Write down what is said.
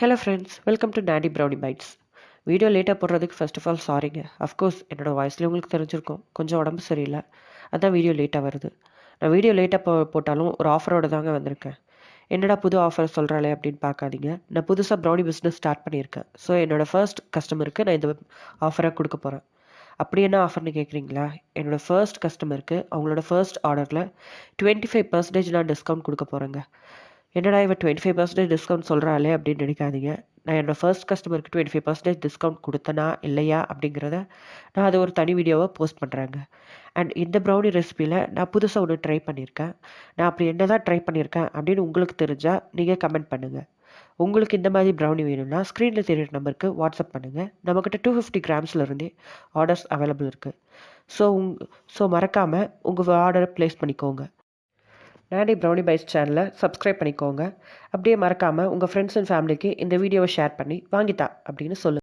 Hello friends, welcome to daddy brownie bites. Video லேட்டாக போடுறதுக்கு first of all சாரிங்க. Of course என்னோட வாய்ஸ்லேயே உங்களுக்கு தெரிஞ்சிருக்கும், கொஞ்சம் உடம்பு சரியில்லை, அதான் வீடியோ லேட்டாக வருது. நான் வீடியோ லேட்டாக போட்டாலும் ஒரு ஆஃபரோடு தாங்க வந்திருக்கேன். என்னடா புது ஆஃபர் சொல்கிறாளே அப்படின்னு பார்க்காதீங்க. நான் புதுசாக ப்ரௌனி பிஸ்னஸ் ஸ்டார்ட் பண்ணியிருக்கேன். ஸோ என்னோடய ஃபர்ஸ்ட் கஸ்டமருக்கு நான் இந்த ஆஃபரை கொடுக்க போகிறேன். அப்படி என்ன ஆஃபர்னு கேட்குறீங்களா? என்னோடய ஃபர்ஸ்ட் கஸ்டமருக்கு அவங்களோட ஃபர்ஸ்ட் ஆர்டரில் 25% நான் டிஸ்கவுண்ட் கொடுக்க போகிறேங்க. என்னடா இவன் 25% டிஸ்கவுண்ட் சொல்கிறாளே அப்படின்னு நினைக்காதீங்க. நான் என்னோடய ஃபர்ஸ்ட் கஸ்டமருக்கு 25% டிஸ்கவுண்ட் கொடுத்தனா இல்லையா அப்படிங்கிறத நான் அதை ஒரு தனி வீடியோவை போஸ்ட் பண்ணுறேங்க. அண்ட் இந்த ப்ரௌனி ரெசிபியில் நான் புதுசாக ஒன்று ட்ரை பண்ணியிருக்கேன். நான் அப்படி என்ன தான் ட்ரை பண்ணியிருக்கேன் அப்படின்னு உங்களுக்கு தெரிஞ்சால் நீங்கள் கமெண்ட் பண்ணுங்கள். உங்களுக்கு இந்த மாதிரி ப்ரௌனி வேணும்னா ஸ்க்ரீனில் தெரியிற நம்பருக்கு வாட்ஸ்அப் பண்ணுங்கள். நம்மக்கிட்ட 250 கிராம்ஸ்லேருந்தே ஆர்டர்ஸ் அவைலபிள் இருக்குது. ஸோ மறக்காமல் உங்கள் ஆர்டரை ப்ளேஸ் பண்ணிக்கோங்க. நாடி ப்ரௌனி பைட்ஸ் சேனலை சப்ஸ்கிரைப் பண்ணிக்கோங்க. அப்படியே மறக்காமல் உங்கள் ஃப்ரெண்ட்ஸ் அண்ட் ஃபேமிலிக்கு இந்த வீடியோவை ஷேர் பண்ணி வாங்கித்தா அப்படின்னு சொல்லுங்கள்.